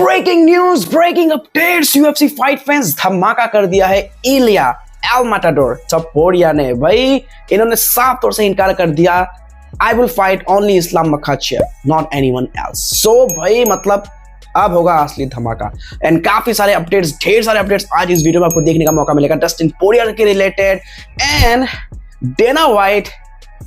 Breaking news, breaking updates, UFC fight fans धमाका कर दिया है इलिया एल माटाडोर टपोरिया ने। भाई इन्होंने साफ तौर से इनकार कर दिया, I will fight only Islam Makhachev, not anyone else. So भाई मतलब अब होगा असली धमाका। एंड काफी सारे अपडेट्स, ढेर सारे अपडेट्स आज इस वीडियो में आपको देखने का मौका मिलेगा डस्टिन पोरियर के रिलेटेड एंड डेना व्हाइट।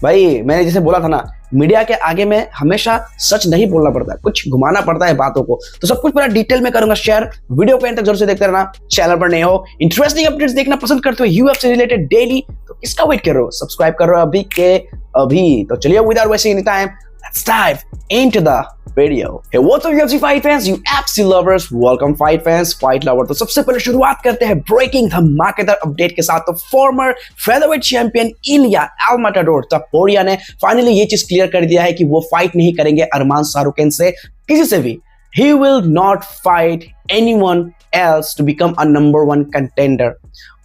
भाई मैंने जैसे बोला था ना, मीडिया के आगे में हमेशा सच नहीं बोलना पड़ता, कुछ घुमाना पड़ता है बातों को। तो सब कुछ पूरा डिटेल में करूंगा शेयर, वीडियो को एंड तक जरूर से देखते रहना। चैनल पर नए हो, इंटरेस्टिंग अपडेट्स देखना पसंद करते हो यूएफसी रिलेटेड डेली, तो किसका वेट कर रहे हो? सब्सक्राइब करो अभी के अभी। तो चलिए without wasting any time, let's dive into the video. Hey, what's up UFC fight fans, UFC lovers, welcome fight fans, fight lover। तो सबसे पहले शुरुआत करते हैं ब्रेकिंग धमाकेदार अपडेट के साथ। तो फॉर्मर फेदरवेट चैंपियन इलिया एल माटाडोर टपोरिया ने फाइनली ये चीज क्लियर कर दिया है कि वो फाइट नहीं करेंगे अरमान शाहरुखैन से, किसी से भी। He will not fight anyone else to become a number one contender।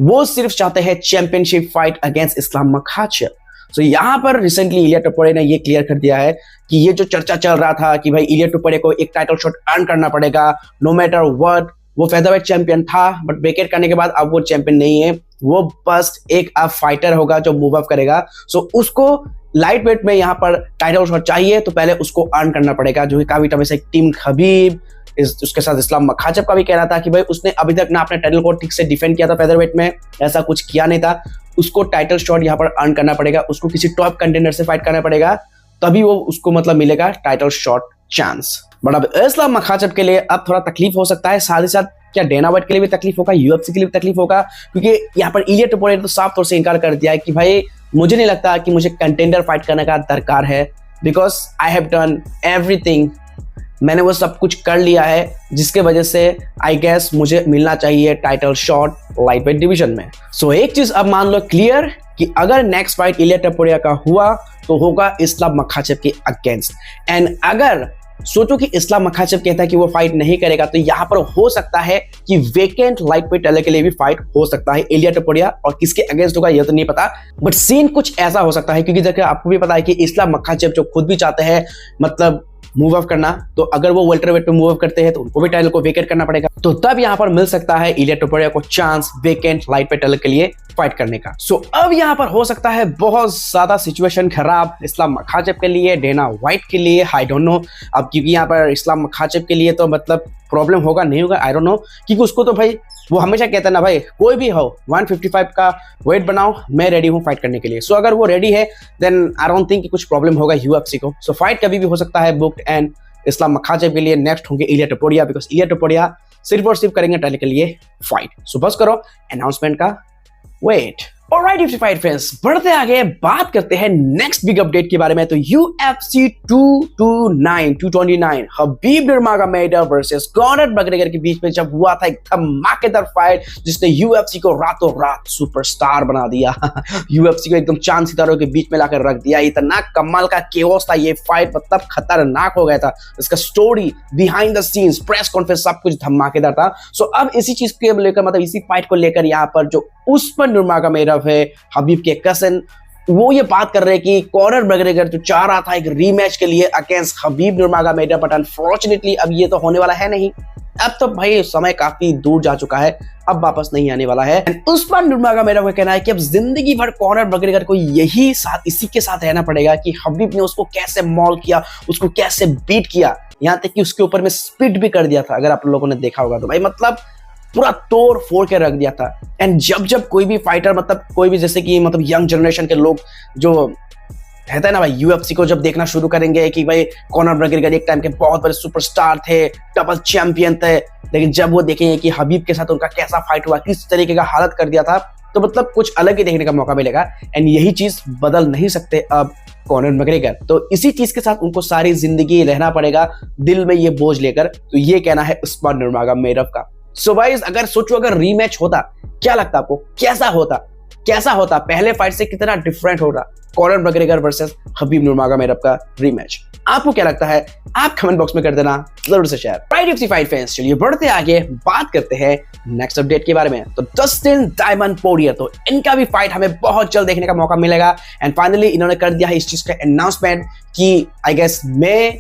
वो सिर्फ चाहते हैं championship fight against Islam Makhachev. तो यहाँ पर रिसेंटली इलिया टपोरिया ने ये क्लियर कर दिया है कि ये जो चर्चा चल रहा था कि भाई इलिया टपोरिया को एक टाइटल शॉट अर्न करना पड़ेगा नो मैटर व्हाट। वो फेदरवेट चैंपियन था बट वेकेट करने के बाद अब वो चैंपियन नहीं है, वो बस एक अब फाइटर होगा जो मूव अप करेगा। सो उसको लाइट वेट में यहाँ पर टाइटल शॉट चाहिए तो पहले उसको अर्न करना पड़ेगा, जो कि काफी टाइम से टीम खबीब उसके साथ इस्लाम मखाचेव का भी कहना था कि भाई उसने अभी तक ना अपने टाइटल को ठीक से डिफेंड किया था फेदरवेट में, ऐसा कुछ किया नहीं था। उसको टाइटल शॉट यहाँ पर अर्न करना पड़ेगा, उसको किसी टॉप कंटेंडर से फाइट करना पड़ेगा, तभी वो उसको मतलब मिलेगा टाइटल शॉट चांस। बट अब इस्लाम मखाचेव के लिए अब थोड़ा तकलीफ हो सकता है, साथ ही साथ क्या डेना व्हाइट के लिए भी तकलीफ होगा, यूएफसी के लिए भी तकलीफ होगा, क्योंकि यहाँ पर इलिया टपोरिया ने तो साफ तौर से इनकार कर दिया है कि भाई मुझे नहीं लगता कि मुझे कंटेंडर फाइट करने का दरकार है, because I have done everything. मैंने वो सब कुछ कर लिया है जिसके वजह से आई गेस मुझे मिलना चाहिए title shot light weight division में। सो एक चीज अब मान लो क्लियर कि अगर नेक्स्ट फाइट इलिया टपोरिया का हुआ तो होगा इस्लाम मखाचेव के अगेंस्ट। एंड अगर सोचो कि इस्लाम मखाचेव कहता है कि वो फाइट नहीं करेगा, तो यहाँ पर हो सकता है कि वेकेंट लाइट वेट टाइटल के लिए भी फाइट हो सकता है इलिया टपोरिया, और किसके अगेंस्ट होगा ये तो नहीं पता, बट सीन कुछ ऐसा हो सकता है क्योंकि देखिए आपको भी पता है कि इस्लाम मखाचेव जो खुद भी चाहते हैं मतलब मूव अप करना, तो अगर वो वेल्टरवेट पे मूव अप करते हैं तो उनको भी टाइटल को वेकेट करना पड़ेगा, तो तब यहाँ पर मिल सकता है इलिया टपोरिया को chance vacant light weight title के लिए फाइट करने का। सो अब यहाँ पर हो सकता है बहुत ज्यादा सिचुएशन खराब इस्लाम मखाचेव के लिए, डेना व्हाइट के लिए, आई डोंट नो। अब क्योंकि यहाँ पर इस्लाम मखाचेव के लिए तो मतलब प्रॉब्लम होगा नहीं होगा आई डोंट नो, क्योंकि उसको तो भाई वो हमेशा कहता है ना भाई कोई भी हो 155 का वेट बनाओ, मैं रेडी हूँ फाइट करने के लिए। सो अगर वो रेडी है देन आई डोंट थिंक कि कुछ प्रॉब्लम होगा यूएफसी को। सो फाइट कभी भी हो सकता है बुक्ड, एंड इस्लाम मखाचेव के लिए नेक्स्ट होंगे इलिया टपोरिया, बिकॉज इलिया टपोरिया सिर्फ और सिर्फ करेंगे टाइटल के लिए फाइट। सो बस करो अनाउंसमेंट का wait. Alright UFC fight friends, बढ़ते आगे बात करते हैं नेक्स्ट बिग अपडेट के बारे में। तो UFC 229 हबीब नurmagomedov वर्सेस कॉनर मैकग्रेगर के बीच में जब हुआ था एक धमाकेदार फाइट जिसने UFC को रातों रात सुपरस्टार बना दिया UFC को एकदम चांद सितारों के बीच में लाकर रख दिया। इतना कमाल का केओस था ये फाइट, मतलब खतरनाक हो गया था। इसका story, behind the scenes, press conference सब कुछ धमाकेदार था। सो अब इसी चीज को लेकर मतलब इसी फाइट को लेकर यहाँ पर जो उस्मान नurmagomedov है हबीब के कसन, वो ये बात कर रहे हैं कि कॉनर मैकग्रेगर जो चाह रहा था एक रीमैच के लिए अगेंस्ट हबीब नurmagomedov, बट अनफॉर्चुनेटली अब ये तो होने वाला है नहीं। अब तो भाई समय काफी दूर जा चुका है, अब वापस नहीं आने वाला है। उस्मान नurmagomedov का कहना है कि अब जिंदगी भर कॉनर मैकग्रेगर को यही साथ इसी के साथ रहना पड़ेगा कि हबीब ने उसको कैसे मॉल किया, उसको कैसे बीट किया, यहाँ तक कि उसके ऊपर में स्पिट भी कर दिया था। अगर आप लोगों ने देखा होगा तो भाई मतलब पूरा तोड़ फोड़ के रख दिया था। एंड जब कोई भी फाइटर मतलब कोई भी जैसे कि मतलब यंग जनरेशन के लोग जो रहता है ना भाई यूएफसी को जब देखना शुरू करेंगे कि भाई कॉनर मैकग्रेगर एक टाइम के बहुत बड़े सुपरस्टार थे, डबल चैंपियन थे, लेकिन जब वो देखेंगे कि हबीब के साथ उनका कैसा फाइट हुआ, किस तरीके का हालत कर दिया था, तो मतलब कुछ अलग ही देखने का मौका मिलेगा। एंड यही चीज बदल नहीं सकते अब कॉनर मैकग्रेगर, तो इसी चीज के साथ उनको सारी जिंदगी रहना पड़ेगा दिल में ये बोझ लेकर। तो ये कहना है उस्मान नurmagomedov का। सो गाइस अगर सोचो अगर रीमैच होता, क्या लगता आपको कैसा होता पहले फाइट से कितना डिफरेंट होता कॉनर मैकग्रेगर वर्सेस हबीब नurmagomedov का रीमैच? आपको क्या लगता है आप कमेंट बॉक्स में कर देना जरूर से share. Right UFC fight fans, चलिए बढ़ते आगे बात करते हैं नेक्स्ट अपडेट के बारे में। तो डस्टिन डायमंड पोरियर, तो इनका भी फाइट हमें बहुत जल्द देखने का मौका मिलेगा। एंड फाइनली इन्होंने कर दिया है इस चीज का अनाउंसमेंट कि आई गेस मई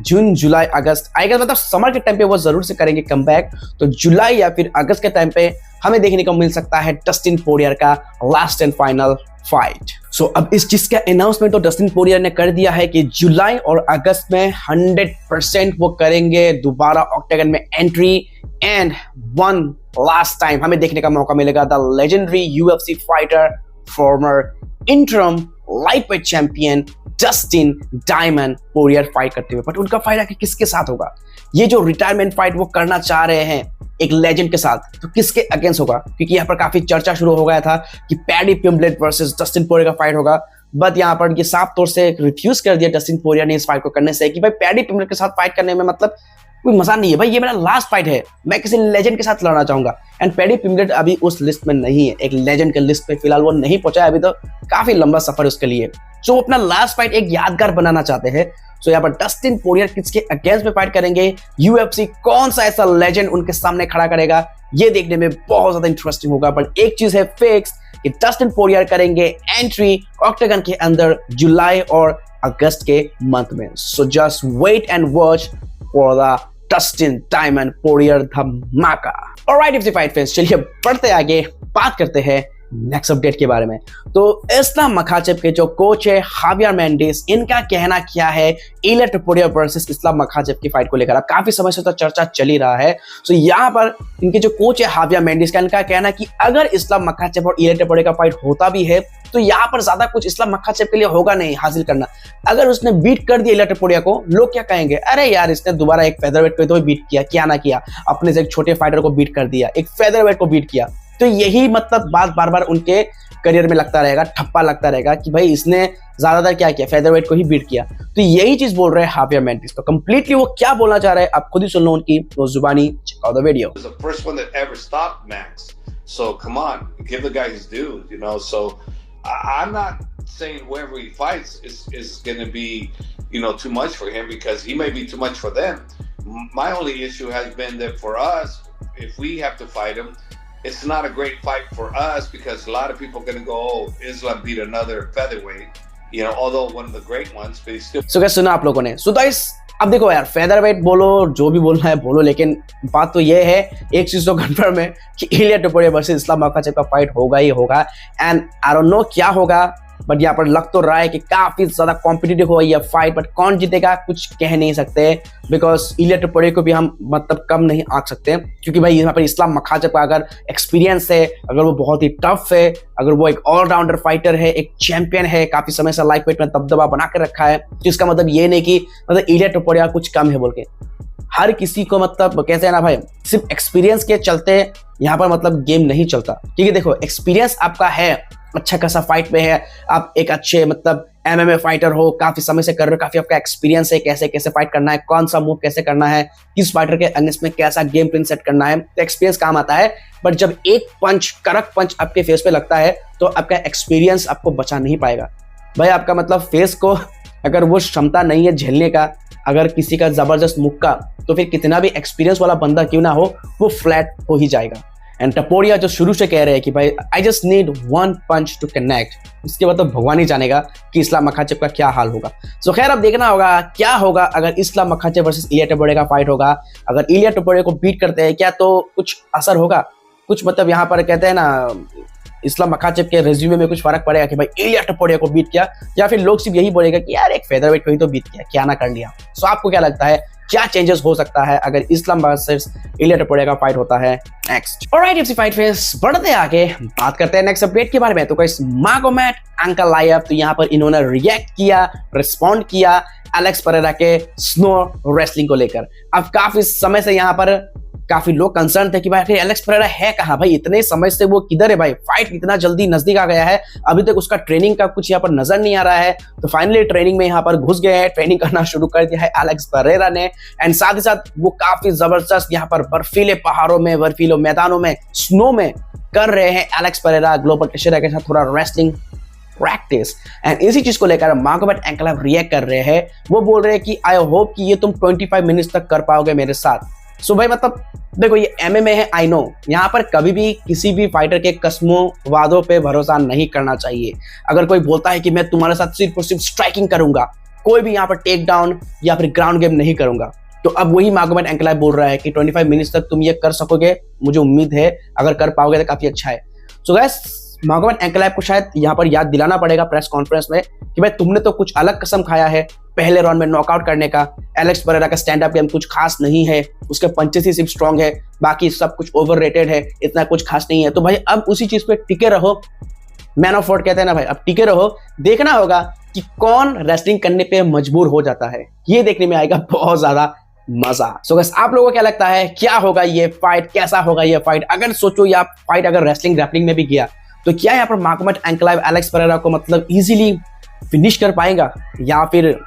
जून, जुलाई, अगस्त, आई गेस मतलब समर के टाइम पे वो जरूर से करेंगे कमबैक। तो जुलाई या फिर अगस्त के टाइम पे हमें देखने को मिल सकता है डस्टिन पोरियर का लास्ट एंड फाइनल फाइट। सो अब इस चीज का अनाउंसमेंट तो डस्टिन पोरियर ने कर दिया है कि जुलाई और अगस्त में 100% वो करेंगे दोबारा ऑक्टेगन में entry, and one last time हमें देखने का मौका मिलेगा the legendary UFC fighter, farmer interim lightweight champion Dustin Diamond Poirier fight करते हुए। बट उनका फाइट आखिर किसके साथ होगा? ये जो रिटायरमेंट फाइट वो करना चाह रहे हैं एक लेजेंड के साथ, तो किसके अगेंस्ट होगा? क्योंकि यहाँ पर काफी चर्चा शुरू हो गया था कि पैडी पिम्बलेट वर्सेस डस्टिन पोरियर का फाइट होगा, बट यहाँ पर ये साफ तौर से रिफ्यूज कर दिया डस्टिन पोरियर ने इस फाइट को करने से कि भाई पैडी पिम्बलेट के साथ फाइट करने में मतलब कोई मजा नहीं है भाई, ये मेरा लास्ट फाइट है, मैं किसी लेजेंड के साथ लड़ना चाहूंगा। एंड पैडी पिम्बलेट अभी उस लिस्ट में नहीं है, एक लेजेंड के लिस्ट पे फिलहाल वो नहीं पहुंचा है, अभी तो काफी लंबा सफर उसके लिए। जो वो अपना लास्ट फाइट एक यादगार बनाना चाहते हैं। सो यहाँ पर डस्टिन पोरियर किसके अगेंस्ट में फाइट करेंगे, यूएफसी कौन सा ऐसा लेजेंड उनके सामने खड़ा करेगा, ये देखने में बहुत ज्यादा इंटरेस्टिंग होगा। बट एक चीज है फिक्स कि डस्टिन पोरियर करेंगे एंट्री ऑक्टेगन के अंदर जुलाई और अगस्त के मंथ में। So just wait and watch for the Dustin Diamond Poirier धमाका। Alright if the fight fans, चलिए बढ़ते आगे, बात करते हैं नेक्स्ट अपडेट के बारे में। तो इस्लाम मखाचेव के जो कोच है हावियर मेंडिस, इनका कहना क्या है इलिया टोपुरिया वर्सेस इस्लाम मखाचेव की फाइट को लेकर? अब काफी समय से तो चर्चा चल ही रहा है। सो यहाँ पर इनके जो कोच है हावियर मेंडिस का, इनका कहना कि अगर इस्लाम मखाचेव और इलिया टोपुरिया का फाइट होता भी है तो यहाँ पर ज्यादा कुछ इस्लाम मखाचेव के लिए होगा नहीं हासिल करना। अगर उसने बीट कर दिया इलिया टोपुरिया को, लोग क्या कहेंगे, अरे यार इसने दोबारा एक फेदरवेट को तो बीट किया, क्या ना किया, अपने से एक छोटे फाइटर को बीट कर दिया, एक फेदरवेट को बीट किया। तो यही मतलब बात बार बार उनके करियर में लगता रहेगा, ठप्पा लगता रहेगा कि भाई इसने ज्यादातर क्या किया, फेदरवेट को ही बीट किया। तो यही चीज बोल रहे हैं हावियर मेंडिस। तो कंप्लीटली वो क्या बोलना चाह रहे हैं आप खुद ही सुन लो उनकी वो जुबानी। Check out the video. So come on, give the guy his due, you know. So I'm not saying whoever he fights is going to be, you know, too much for him, because he may be too much for them. My only issue has been that for us, if we have to fight him, it's not a great fight for us, because a lot of people are going to go, oh, Islam beat another featherweight, you know, although one of the great ones, but he's still. So guys, सुना आप लोगों ने। So guys, अब देखो यार, featherweight बोलो, जो भी बोलना है बोलो, लेकिन बात तो ये है, एक चीज तो कंफर्म है कि इलिया टोपुरिया वर्सेस इस्लाम मखाचेव का फाइट होगा ही होगा। एंड आई डोंट नो क्या होगा, बट यहाँ पर लग तो रहा है कि काफी ज्यादा कॉम्पिटिटिव होगा ये फाइट। बट कौन जीतेगा कुछ कह नहीं सकते, बिकॉज इलिया टोपुरिया को भी हम मतलब कम नहीं आंक सकते, क्योंकि भाई यहाँ पर इस्लाम मखाचेव का अगर एक्सपीरियंस है, अगर वो बहुत ही टफ है, अगर वो एक ऑलराउंडर फाइटर है, एक चैंपियन है, काफी समय से लाइट वेट में दबदबा बना के रखा है, तो इसका मतलब ये नहीं कि मतलब इलिया टोपुरिया कुछ कम है बोल के। हर किसी को मतलब कैसे है ना भाई, सिर्फ एक्सपीरियंस के चलते यहाँ पर मतलब गेम नहीं चलता। क्योंकि देखो एक्सपीरियंस आपका है, अच्छा खासा फाइट में है, आप एक अच्छे मतलब एमएमए फाइटर हो, काफी समय से कर रहे हो, काफी आपका एक्सपीरियंस है कैसे कैसे फाइट करना है, कौन सा मूव कैसे करना है, किस फाइटर के अगेंस्ट में कैसा गेम प्लान सेट करना है, तो एक्सपीरियंस काम आता है। बट जब एक पंच, कड़क पंच आपके फेस पे लगता है तो आपका एक्सपीरियंस आपको बचा नहीं पाएगा भाई। आपका मतलब फेस को अगर वो क्षमता नहीं है झेलने का, अगर किसी का जबरदस्त मुक्का, तो फिर कितना भी एक्सपीरियंस वाला बंदा क्यों ना हो, वो फ्लैट हो ही जाएगा। एंड टोपुरिया जो शुरू से कह रहे हैं कि भाई I just need one punch to connect, इसके बाद तो भगवान ही जानेगा कि इस्लाम मखाचेव का क्या हाल होगा। सो खैर अब देखना होगा क्या होगा अगर इस्लाम मखाचेव वर्सेस इलिया टोपुरिया का फाइट होगा। अगर इलिया टोपुरिया को बीट करते हैं क्या तो कुछ असर होगा, कुछ मतलब यहाँ पर कहते हैं ना इस्लाम मखाचेव के रेज्यूमे में कुछ फर्क पड़ेगा कि भाई इलिया टोपुरिया को बीट किया, या फिर लोग सिर्फ यही बोलेगा कि यार एक फेदरवेट को ही तो बीट किया, क्या ना कर लिया। सो आपको क्या लगता है, क्या चेंजेस हो सकता है अगर इस्लाम वर्सेस इलिया टोपुरिया का फाइट होता है next? Alright if the fight friends, बढ़ते आगे बात करते हैं नेक्स्ट अपडेट के बारे में। तो गाइस मागोमेड आंकलायेव, तो यहाँ पर इन्होंने रिएक्ट किया, रिस्पॉन्ड किया एलेक्स परेरा के स्नो रेसलिंग को लेकर। अब काफी समय से यहाँ पर काफी लोग कंसर्न थे कि भाई फिर एलेक्स परेरा है कहाँ, भाई इतने समय से वो किधर है, भाई फाइट इतना जल्दी नजदीक आ गया है, अभी तक उसका ट्रेनिंग का कुछ यहाँ पर नजर नहीं आ रहा है। तो फाइनली ट्रेनिंग में यहाँ पर घुस गए हैं, ट्रेनिंग करना शुरू कर दिया है एलेक्स परेरा ने। एंड साथ ही साथ वो काफी जबरदस्त यहाँ पर बर्फीले पहाड़ों में, बर्फीले मैदानों में, स्नो में कर रहे हैं एलेक्स परेरा ग्लोबल टेशेरा के साथ थोड़ा रेसलिंग प्रैक्टिस। एंड इसी चीज को लेकर मागोमेड आंकलायेव रिएक्ट कर रहे हैं। वो बोल रहे हैं कि आई होप कि ये तुम 25 मिनट्स तक कर पाओगे मेरे साथ। सो भाई मतलब देखो ये एमएमए है, आई नो, यहाँ पर कभी भी किसी भी फाइटर के कस्मों वादों पे भरोसा नहीं करना चाहिए। अगर कोई बोलता है कि मैं तुम्हारे साथ सिर्फ और सिर्फ स्ट्राइकिंग करूंगा, कोई भी यहाँ पर टेक डाउन या फिर ग्राउंड गेम नहीं करूंगा। तो अब वही मागोमेड एंकलाइव बोल रहा है कि 25 मिनट्स तक तुम ये कर सकोगे, मुझे उम्मीद है अगर कर पाओगे तो काफी अच्छा है। सो गाइस मागोमेड एंकलाइव को शायद यहाँ पर याद दिलाना पड़ेगा प्रेस कॉन्फ्रेंस में कि भाई तुमने तो कुछ अलग कसम खाया है पहले राउंड में नॉकआउट करने का। एलेक्स परेरा का स्टैंड अप गेम कुछ खास नहीं है, उसके पंचेस ही सिर्फ स्ट्रॉन्ग है, बाकी सब कुछ ओवररेटेड है, इतना कुछ खास नहीं है। तो भाई अब उसी चीज पे टिके रहो, मैन ऑफ वॉर कहते हैं ना भाई, अब टिके रहो। देखना होगा कि कौन रेसलिंग करने पे मजबूर हो जाता है, ये देखने में आएगा बहुत ज्यादा मजा। सो गाइस आप लोगों को क्या लगता है, क्या होगा ये फाइट, कैसा होगा ये फाइट? अगर सोचो या फाइट अगर रेसलिंग ग्रैपलिंग में भी गया तो क्या यहाँ पर मागोमेड एंकलाइव एलेक्स परेरा को मतलब इजीली फिनिश कर पाएगा या फिर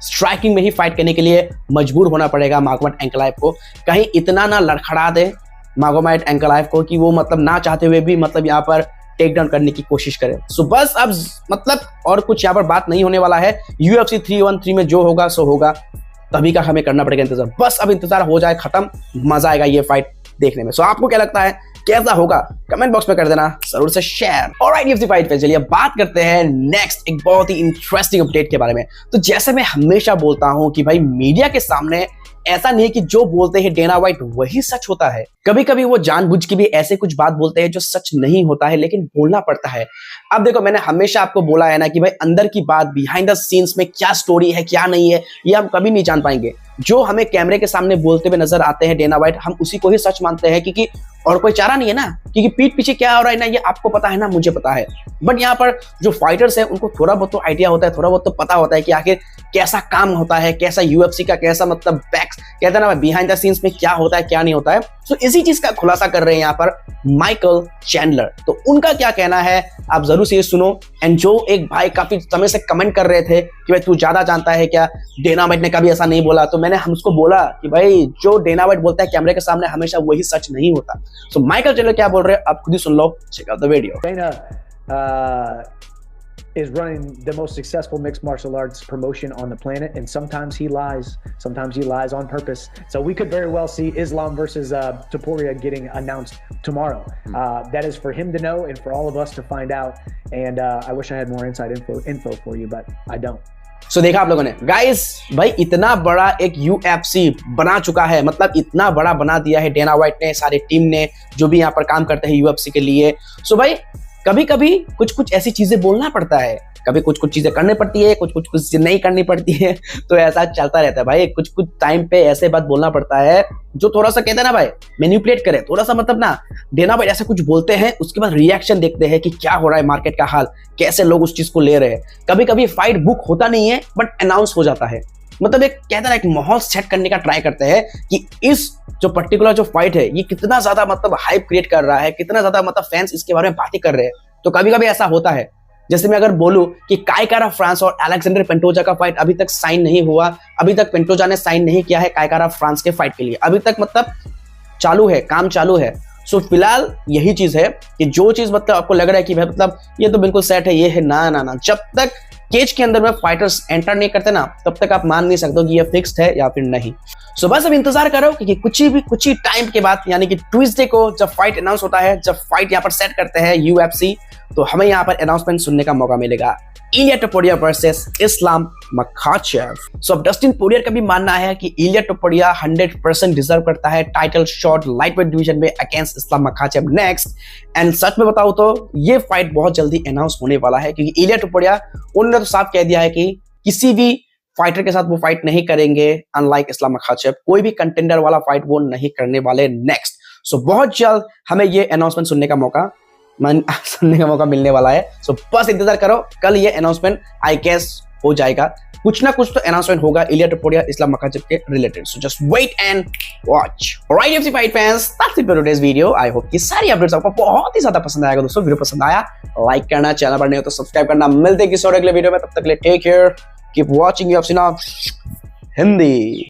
स्ट्राइकिंग में ही फाइट करने के लिए मजबूर होना पड़ेगा मागोमेड एंकलाइव को? कहीं इतना ना लड़खड़ा दे मागोमेड एंकलाइव को कि वो मतलब ना चाहते हुए भी मतलब यहाँ पर टेक डाउन करने की कोशिश करे। सो बस अब मतलब और कुछ यहाँ पर बात नहीं होने वाला है। UFC 313 में जो होगा सो होगा, तभी का हमें करना पड़ेगा इंतजार। बस अब इंतजार हो जाए खत्म, मजा आएगा ये फाइट देखने में। सो आपको क्या लगता है, कैसा होगा? कमेंट बॉक्स में कर देना जरूर से शेयर। ऑलराइट UFC फाइट पे चलिए बात करते हैं नेक्स्ट एक बहुत ही इंटरेस्टिंग अपडेट के बारे में। तो जैसे मैं हमेशा बोलता हूं कि भाई मीडिया के सामने ऐसा नहीं है कि जो बोलते हैं डेना व्हाइट वही सच होता है। कभी कभी वो जानबूझ के भी ऐसे कुछ बात बोलते हैं जो सच नहीं होता है, लेकिन बोलना पड़ता है। अब देखो मैंने हमेशा आपको बोला है ना कि भाई अंदर की बात, बिहाइंड द सीन्स में क्या स्टोरी है क्या नहीं है, ये हम कभी नहीं जान पाएंगे। जो हमें कैमरे के सामने बोलते हुए नजर आते हैं डेना व्हाइट, हम उसी को ही सच मानते हैं, क्योंकि और कोई चारा नहीं है ना, क्योंकि पीठ पीछे क्या हो रहा है ना ये आपको पता है ना, मुझे पता है। बट यहाँ पर जो फाइटर्स हैं उनको थोड़ा बहुत तो आइडिया होता है, थोड़ा बहुत तो पता होता है कि आखिर कैसा काम होता है, कैसा UFC का कैसा मतलब बैक कहते हैं ना बिहाइंड द सीन्स में क्या होता है क्या नहीं होता है। सो इसी चीज का खुलासा कर रहे हैं यहाँ पर माइकल चैंडलर। तो उनका क्या कहना है आप जरूर से ये सुनो। एंड जो एक भाई काफी समय से कमेंट कर रहे थे कि भाई तू ज्यादा जानता है क्या, डेना व्हाइट ने कभी ऐसा नहीं बोला, तो मैंने हमको बोला कि भाई जो डेना व्हाइट बोलता है कैमरे के सामने हमेशा वही सच नहीं होता। सो माइकल चैंडलर क्या बोल रहे हैं आप खुद ही सुन लो, check out the video. Dana is running the most successful mixed martial arts promotion on the planet, and sometimes he lies on purpose. So we could very well see Islam versus Topuria getting announced tomorrow. That is for him to know and for all of us to find out. And I wish I had more inside info for you, but I don't. सो देखा आप लोगों ने guys, भाई इतना बड़ा एक UFC बना चुका है, मतलब इतना बड़ा बना दिया है डेना व्हाइट ने, सारी टीम ने जो भी यहाँ पर काम करते हैं UFC के लिए। सो भाई कभी कभी कुछ कुछ ऐसी चीजें बोलना पड़ता है, कभी कुछ कुछ चीजें करनी पड़ती है, कुछ कुछ चीजें नहीं करनी पड़ती है, तो ऐसा चलता रहता है भाई। कुछ कुछ टाइम पे ऐसे बात बोलना पड़ता है जो थोड़ा सा कहते हैं ना भाई मैनिपुलेट करे, थोड़ा सा मतलब ना डेना भाई ऐसे कुछ बोलते हैं, उसके बाद रिएक्शन देखते हैं कि क्या हो रहा है मार्केट का हाल, कैसे लोग उस चीज को ले रहे हैं। कभी कभी फाइट बुक होता नहीं है बट अनाउंस हो जाता है, मतलब एक कहते हैं एक माहौल सेट करने का ट्राई करते हैं कि इस जो पर्टिकुलर जो फाइट है ये कितना ज्यादा मतलब हाइप क्रिएट कर रहा है, कितना ज्यादा मतलब फैंस इसके बारे में बातें कर रहे हैं। तो कभी कभी ऐसा होता है, जैसे मैं अगर बोलूं कि काइकारा फ्रांस और अलेक्जेंडर पेंटोजा का फाइट अभी तक साइन नहीं हुआ, अभी तक पेंटोजा ने साइन नहीं किया है काइकारा फ्रांस के फाइट के लिए, अभी तक मतलब चालू है, काम चालू है। सो फिलहाल यही चीज है कि जो चीज मतलब आपको लग रहा है कि भाई मतलब ये तो बिल्कुल सेट है, ये है, ना ना ना, जब तक केज के अंदर में फाइटर्स एंटर नहीं करते ना तब तक आप मान नहीं सकते कि ये फिक्स्ड है या फिर नहीं। सो बस अब इंतजार करो कि कुछ ही टाइम के बाद यानी कि ट्यूसडे को जब फाइट अनाउंस होता है, जब फाइट यहाँ पर सेट करते हैं UFC, तो हमें यहाँ पर अनाउंसमेंट सुनने का मौका मिलेगा। इलिया टोपुरिया वर्सेस इस्लाम मखाचेव। सो अब डस्टिन पोरियर का भी मानना है कि इलिया टोपुरिया 100% डिजर्व करता है टाइटल शॉट लाइटवेट डिवीजन में against Islam Makhachev next. And such में बताऊं तो ये फाइट बहुत जल्दी अनाउंस होने वाला है, क्योंकि इलिया टोपुरिया उन्होंने तो साफ कह दिया है कि किसी भी फाइटर के साथ वो फाइट नहीं करेंगे, अनलाइक इस्लाम मखाचेव कोई भी कंटेंडर वाला फाइट वो नहीं करने वाले नेक्स्ट। सो बहुत जल्द हमें ये अनाउंसमेंट सुनने का मौका मिलने वाला है। सो बस इंतजार करो, कल ये अनाउंसमेंट आई गेस हो जाएगा, कुछ ना कुछ तो अनाउंसमेंट होगा इलिया टोपुरिया इस्लाम मखाचेव के related. So just wait and watch. Alright UFC fight fans, that's it for today's video. I hope कि सारी अपडेट्स आपको बहुत ही ज्यादा पसंद आएगा। दोस्तों वीडियो पसंद आया लाइक करना, चैनल पर नए हो तो सब्सक्राइब करना। मिलते हैं किसी और अगले वीडियो में, तब तक के लिए take care, keep watching UFC Now Hindi.